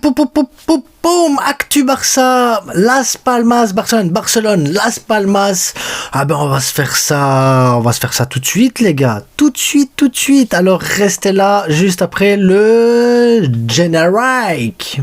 Boum, Actu Barça, Las Palmas, Barcelone, Las Palmas. Ah ben on va se faire ça tout de suite les gars, tout de suite. Alors restez là juste après le générique.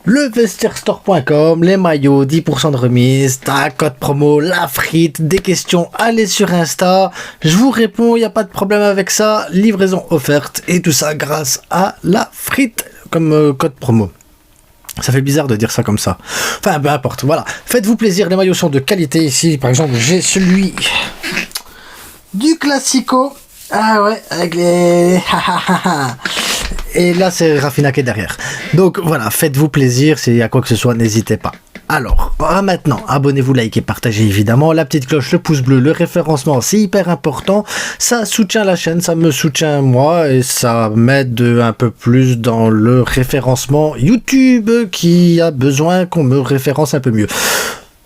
Levestirstore.com, les maillots, 10% de remise, ta code promo, la frite, des questions, allez sur Insta, je vous réponds, il n'y a pas de problème avec ça, livraison offerte, et tout ça grâce à la frite comme code promo. Ça fait bizarre de dire ça comme ça. Enfin, peu importe, voilà. Faites-vous plaisir, les maillots sont de qualité ici. Par exemple, j'ai celui du Classico. Ah ouais, avec les... Et là, c'est Rafinha qui est derrière. Donc voilà, faites-vous plaisir. S'il y a quoi que ce soit, n'hésitez pas. Alors, maintenant, abonnez-vous, likez, partagez évidemment. La petite cloche, le pouce bleu, le référencement, c'est hyper important. Ça soutient la chaîne, ça me soutient moi et ça m'aide un peu plus dans le référencement YouTube qui a besoin qu'on me référence un peu mieux.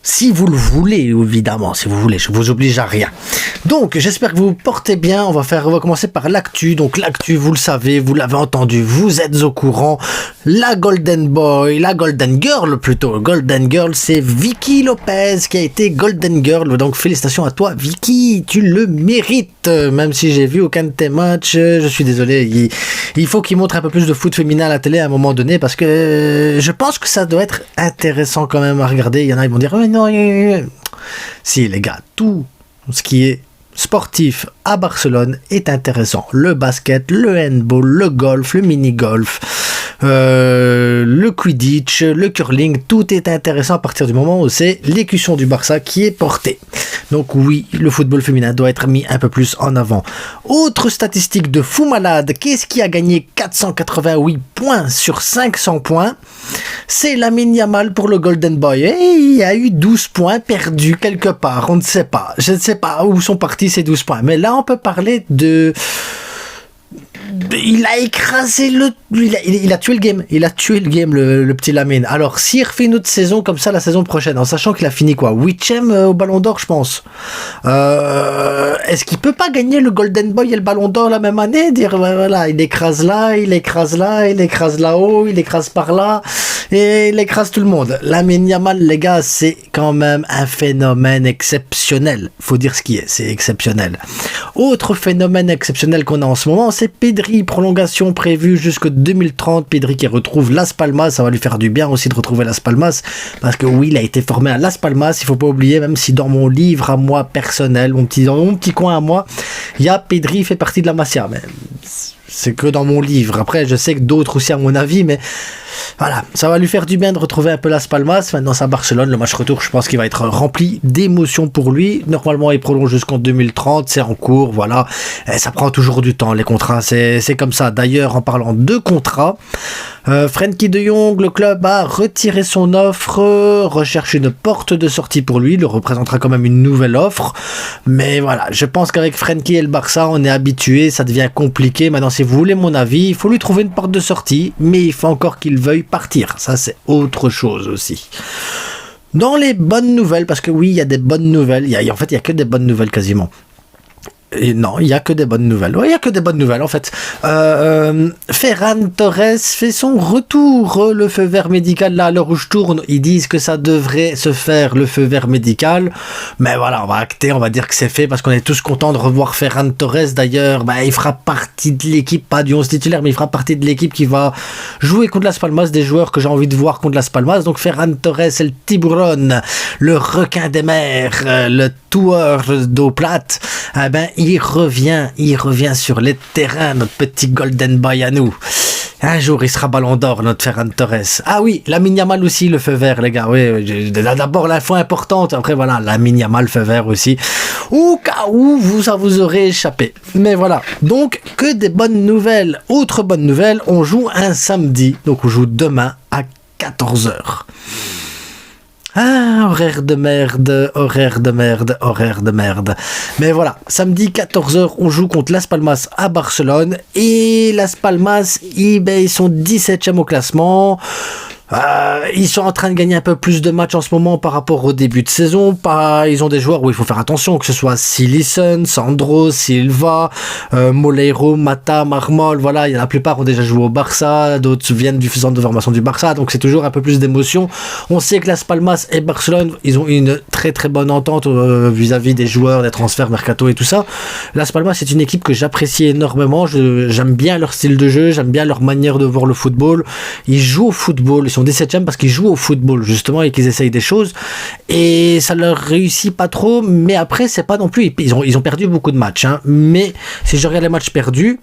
Si vous le voulez, évidemment, si vous voulez, je vous oblige à rien. Donc, j'espère que vous vous portez bien. On va commencer par l'actu. Donc, l'actu, vous le savez, vous l'avez entendu, vous êtes au courant. La Golden Girl plutôt. Golden Girl, c'est Vicky Lopez qui a été Golden Girl. Donc, félicitations à toi, Vicky. Tu le mérites. Même si j'ai vu aucun de tes matchs, je suis désolé. Il faut qu'il montre un peu plus de foot féminin à la télé à un moment donné parce que je pense que ça doit être intéressant quand même à regarder. Il y en a, ils vont dire, mais non, si les gars, tout ce qui est sportif à Barcelone est intéressant. Le basket, le handball, le golf, le mini-golf, le quidditch, le curling, tout est intéressant à partir du moment où c'est l'écusson du Barça qui est portée. Donc oui, le football féminin doit être mis un peu plus en avant. Autre statistique de fou malade, qu'est-ce qui a gagné 488 points sur 500 points? C'est Lamine Yamal pour le Golden Boy. Et il y a eu 12 points perdus quelque part, on ne sait pas. Je ne sais pas où sont partis ces 12 points. Mais là, on peut parler de... Il a écrasé il a tué le game. Il a tué le game, le petit Lamine. Alors, s'il refait une autre saison comme ça la saison prochaine, en sachant qu'il a fini quoi, 8ème au Ballon d'Or, je pense. Est-ce qu'il peut pas gagner le Golden Boy et le Ballon d'Or la même année? Dire, voilà, il écrase là, il écrase là-haut, il écrase par là, et il écrase tout le monde. Lamine Yamal, les gars, c'est quand même un phénomène exceptionnel. Faut dire ce qui est, c'est exceptionnel. Autre phénomène exceptionnel qu'on a en ce moment, c'est Pedri, prolongation prévue jusqu'en 2030. Pedri qui retrouve Las Palmas, ça va lui faire du bien aussi de retrouver Las Palmas, parce que oui, il a été formé à Las Palmas, il faut pas oublier, même si dans mon livre à moi personnel, dans mon petit coin à moi, il y a Pedri fait partie de la Masia, mais c'est que dans mon livre. Après, je sais que d'autres aussi à mon avis, mais voilà, ça va lui faire du bien de retrouver un peu Las Palmas. Maintenant, c'est à Barcelone, le match retour, je pense qu'il va être rempli d'émotions pour lui. Normalement, il prolonge jusqu'en 2030, c'est en cours, voilà. Et ça prend toujours du temps, les contrats, c'est comme ça. D'ailleurs, en parlant de contrats, Frenkie de Jong, le club a retiré son offre, recherche une porte de sortie pour lui, il représentera quand même une nouvelle offre. Mais voilà, je pense qu'avec Frenkie et le Barça, on est habitué, ça devient compliqué. Maintenant, si vous voulez mon avis, il faut lui trouver une porte de sortie, mais il faut encore qu'il veuille partir. Ça, c'est autre chose aussi. Dans les bonnes nouvelles, parce que oui, il y a des bonnes nouvelles, en fait, il n'y a que des bonnes nouvelles quasiment. Et non, il n'y a que des bonnes nouvelles. Oui, il n'y a que des bonnes nouvelles, en fait. Ferran Torres fait son retour. Le feu vert médical, là, à l'heure où je tourne, ils disent que ça devrait se faire, le feu vert médical. Mais voilà, on va acter, on va dire que c'est fait, parce qu'on est tous contents de revoir Ferran Torres. D'ailleurs, il fera partie de l'équipe, pas du 11 titulaire, mais il fera partie de l'équipe qui va jouer contre Las Palmas, des joueurs que j'ai envie de voir contre Las Palmas. Donc Ferran Torres, c'est le tiburon, le requin des mers, le tueur d'eau plate. Il revient sur les terrains, notre petit Golden Boy à nous. Un jour, il sera Ballon d'Or, notre Ferran Torres. Ah oui, Lamine Yamal aussi, le feu vert, les gars. Oui, d'abord l'info importante. Après, voilà, Lamine Yamal, feu vert aussi. Au cas où ça vous aurait échappé. Mais voilà. Donc, que des bonnes nouvelles. Autre bonne nouvelle, on joue un samedi. Donc, on joue demain à 14h. Ah, horaire de merde. Mais voilà, samedi 14h, on joue contre Las Palmas à Barcelone. Et Las Palmas, ils sont 17e au classement. Ils sont en train de gagner un peu plus de matchs en ce moment par rapport au début de saison. Ils ont des joueurs où il faut faire attention, que ce soit Silisson, Sandro, Silva, Moleiro, Mata, Marmol. Voilà, la plupart ont déjà joué au Barça, d'autres viennent du centre de formation du Barça, donc c'est toujours un peu plus d'émotion. On sait que Las Palmas et Barcelone, ils ont une très très bonne entente vis-à-vis des joueurs, des transferts, mercato et tout ça. Las Palmas, c'est une équipe que j'apprécie énormément. J'aime bien leur style de jeu, j'aime bien leur manière de voir le football. Ils jouent au football, ils sont 17e parce qu'ils jouent au football justement et qu'ils essayent des choses et ça leur réussit pas trop, mais après c'est pas non plus, ils ont perdu beaucoup de matchs, hein. Mais si je regarde les matchs perdus,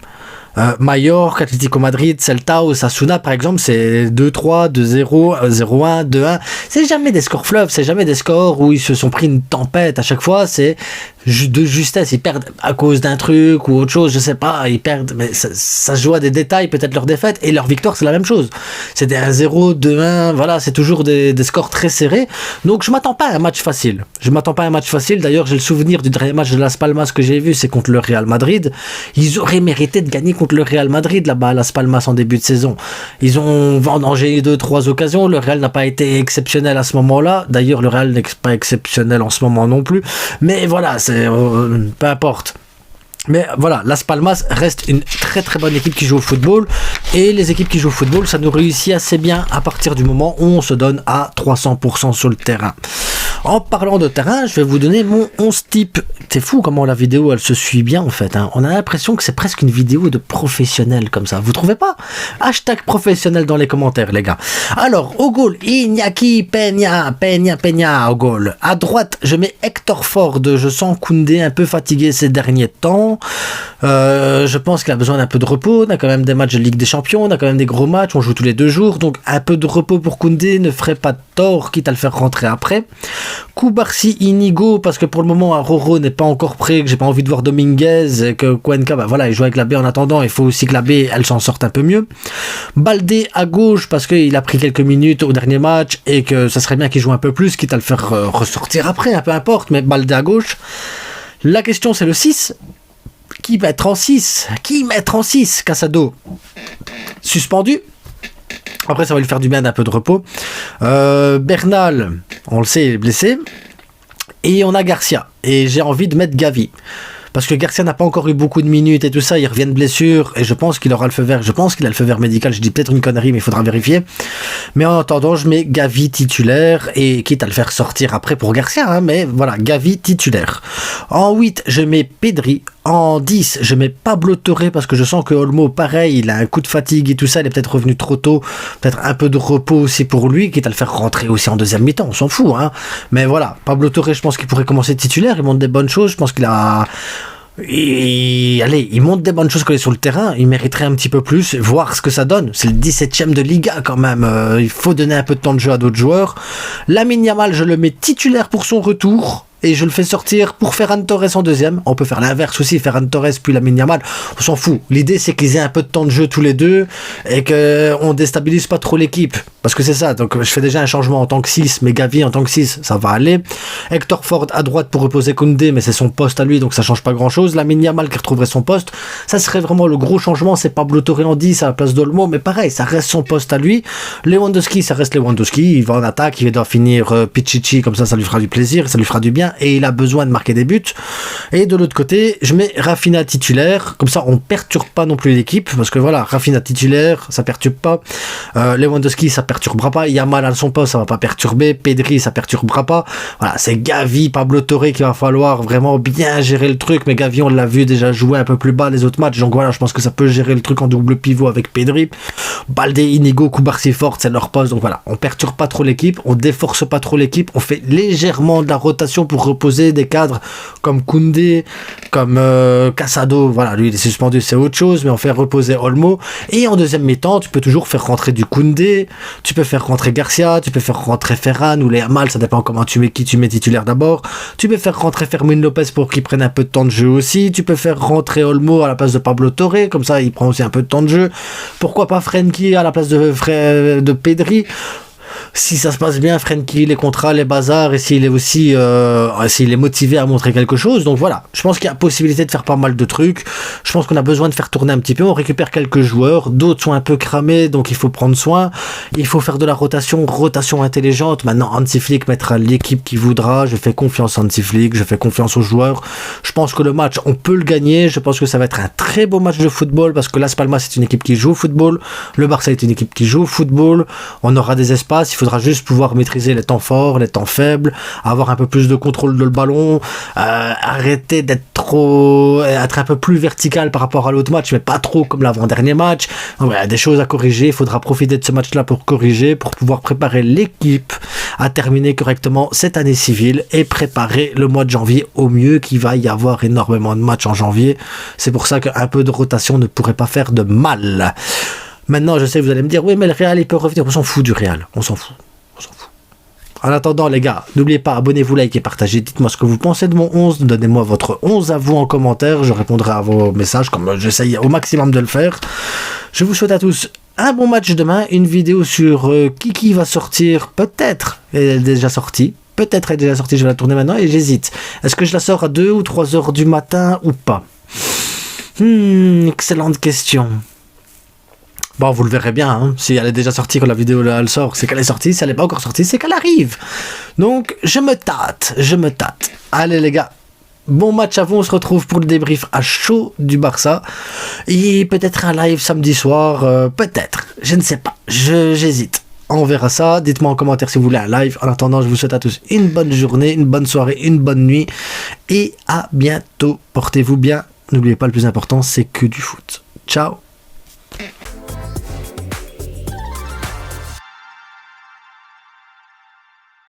Mallorca, Atlético Madrid, Celta, Osasuna par exemple, c'est 2-3, 2-0, 0-1, 2-1. C'est jamais des scores fleuves, c'est jamais des scores où ils se sont pris une tempête. À chaque fois, c'est de justesse. Ils perdent à cause d'un truc ou autre chose, je sais pas. Ils perdent, mais ça se joue à des détails, peut-être leur défaite. Et leur victoire, c'est la même chose. C'est des 1-0, 2-1, voilà, c'est toujours des scores très serrés. Donc je m'attends pas à un match facile. D'ailleurs, j'ai le souvenir du dernier match de Las Palmas que j'ai vu, c'est contre le Real Madrid. Ils auraient mérité de gagner contre le Real Madrid là-bas à Las Palmas en début de saison. Ils ont vendangé 2-3 occasions. Le Real n'a pas été exceptionnel à ce moment-là. D'ailleurs, le Real n'est pas exceptionnel en ce moment non plus. Mais voilà, peu importe. Mais voilà, Las Palmas reste une très très bonne équipe qui joue au football. Et les équipes qui jouent au football, ça nous réussit assez bien à partir du moment où on se donne à 300% sur le terrain. En parlant de terrain, je vais vous donner mon 11 type. C'est fou comment la vidéo elle se suit bien en fait, hein. On a l'impression que c'est presque une vidéo de professionnel comme ça. Vous trouvez pas? Hashtag professionnel dans les commentaires les gars. Alors au goal, Iñaki Peña au goal. À droite, je mets Hector Ford. Je sens Koundé un peu fatigué ces derniers temps. Je pense qu'il a besoin d'un peu de repos. On a quand même des matchs de Ligue des Champions, on a quand même des gros matchs, on joue tous les 2 jours, donc un peu de repos pour Koundé ne ferait pas tort, quitte à le faire rentrer après. Koubarsi Inigo, parce que pour le moment Roro n'est pas encore prêt, que j'ai pas envie de voir Dominguez, et que Cuenca, voilà, il joue avec la baie en attendant, il faut aussi que la baie elle s'en sorte un peu mieux. Baldé à gauche, parce qu'il a pris quelques minutes au dernier match, et que ça serait bien qu'il joue un peu plus, quitte à le faire ressortir après, peu importe, mais Baldé à gauche. La question c'est le 6. Qui mettre en 6? Casado suspendu. Après ça va lui faire du bien d'un peu de repos. Bernal, on le sait, il est blessé. Et on a Garcia. Et j'ai envie de mettre Gavi. Parce que Garcia n'a pas encore eu beaucoup de minutes et tout ça, il revient de blessure, et je pense qu'il aura le feu vert, je pense qu'il a le feu vert médical, je dis peut-être une connerie, mais il faudra vérifier. Mais en attendant, je mets Gavi titulaire, et quitte à le faire sortir après pour Garcia, hein, mais voilà, Gavi titulaire. En 8, je mets Pedri. En 10, je mets Pablo Torre parce que je sens que Olmo, pareil, il a un coup de fatigue et tout ça, il est peut-être revenu trop tôt, peut-être un peu de repos aussi pour lui, quitte à le faire rentrer aussi en deuxième mi-temps, on s'en fout, hein. Mais voilà, Pablo Torre, je pense qu'il pourrait commencer titulaire, il montre des bonnes choses, je pense qu'il a... il montre des bonnes choses quand il est sur le terrain, il mériterait un petit peu plus, voir ce que ça donne. C'est le 17ème de Liga quand même, il faut donner un peu de temps de jeu à d'autres joueurs. Lamine Yamal, je le mets titulaire pour son retour. Et je le fais sortir pour Ferran Torres en deuxième. On peut faire l'inverse aussi, Ferran Torres puis Lamine Yamal. On s'en fout. L'idée c'est qu'ils aient un peu de temps de jeu tous les deux et qu'on déstabilise pas trop l'équipe. Parce que c'est ça. Donc je fais déjà un changement en tant que 6, mais Gavi en tant que 6, ça va aller. Hector Ford à droite pour reposer Koundé, mais c'est son poste à lui, donc ça change pas grand chose. Lamine Yamal qui retrouverait son poste. Ça serait vraiment le gros changement. C'est Pablo Torre en 10 à la place d'Olmo, mais pareil, ça reste son poste à lui. Lewandowski, ça reste Lewandowski. Il va en attaque, il doit finir Pichichi, comme ça lui fera du plaisir, ça lui fera du bien. Et il a besoin de marquer des buts. Et de l'autre côté, je mets Rafinha titulaire, comme ça on perturbe pas non plus l'équipe, parce que voilà, Rafinha titulaire, ça perturbe pas. Lewandowski, ça perturbera pas. Yamal à son poste, ça va pas perturber. Pedri, ça perturbera pas. Voilà, c'est Gavi, Pablo Torre qu'il va falloir vraiment bien gérer le truc, mais Gavi, on l'a vu déjà jouer un peu plus bas les autres matchs, donc voilà, je pense que ça peut gérer le truc en double pivot avec Pedri. Baldé, Inigo, Koubarsi, Ford, c'est leur poste, donc voilà, on perturbe pas trop l'équipe, on déforce pas trop l'équipe, on fait légèrement de la rotation pour reposer des cadres comme Koundé, comme Casado, voilà, lui il est suspendu, c'est autre chose, mais on fait reposer Olmo. Et en deuxième mi-temps, tu peux toujours faire rentrer du Koundé, tu peux faire rentrer Garcia, tu peux faire rentrer Ferran ou les Yamal, ça dépend comment tu mets titulaire d'abord. Tu peux faire rentrer Fermin Lopez pour qu'il prenne un peu de temps de jeu aussi. Tu peux faire rentrer Olmo à la place de Pablo Torre, comme ça il prend aussi un peu de temps de jeu. Pourquoi pas Frenkie à la place de Pedri? si ça se passe bien, Frenkie, les contrats, les bazars, et s'il est aussi s'il est motivé à montrer quelque chose. Donc voilà, je pense qu'il y a possibilité de faire pas mal de trucs. Je pense qu'on a besoin de faire tourner un petit peu. On récupère quelques joueurs, d'autres sont un peu cramés, donc il faut prendre soin. Il faut faire de la rotation intelligente. Maintenant, Hansi Flick mettra l'équipe qui voudra. Je fais confiance à Hansi Flick, je fais confiance aux joueurs. Je pense que le match, on peut le gagner. Je pense que ça va être un très beau match de football, parce que Las Palmas c'est une équipe qui joue au football, le Barça est une équipe qui joue au football. On aura des espaces, il faudra juste pouvoir maîtriser les temps forts, les temps faibles, avoir un peu plus de contrôle de le ballon, arrêter être un peu plus vertical par rapport à l'autre match, mais pas trop comme l'avant-dernier match. Donc, voilà, des choses à corriger. Il faudra profiter de ce match-là pour corriger, pour pouvoir préparer l'équipe à terminer correctement cette année civile et préparer le mois de janvier au mieux, qu'il va y avoir énormément de matchs en janvier. C'est pour ça qu'un peu de rotation ne pourrait pas faire de mal. Maintenant, je sais que vous allez me dire, oui, mais le Real, il peut revenir. On s'en fout du Real. On s'en fout. En attendant, les gars, n'oubliez pas, abonnez-vous, likez, partagez. Dites-moi ce que vous pensez de mon 11. Donnez-moi votre 11 à vous en commentaire. Je répondrai à vos messages, comme j'essaye au maximum de le faire. Je vous souhaite à tous un bon match demain. Une vidéo sur qui va sortir. Peut-être elle est déjà sortie. Peut-être elle est déjà sortie. Je vais la tourner maintenant et j'hésite. Est-ce que je la sors à 2 ou 3 heures du matin ou pas? Excellente question. Bon, vous le verrez bien, hein. Si elle est déjà sortie quand la vidéo là, elle sort, c'est qu'elle est sortie. Si elle n'est pas encore sortie, c'est qu'elle arrive. Donc, je me tâte. Allez les gars, bon match à vous. On se retrouve pour le débrief à chaud du Barça. Et peut-être un live samedi soir, peut-être. Je ne sais pas, j'hésite. On verra ça. Dites-moi en commentaire si vous voulez un live. En attendant, je vous souhaite à tous une bonne journée, une bonne soirée, une bonne nuit. Et à bientôt. Portez-vous bien. N'oubliez pas, le plus important, c'est que du foot. Ciao.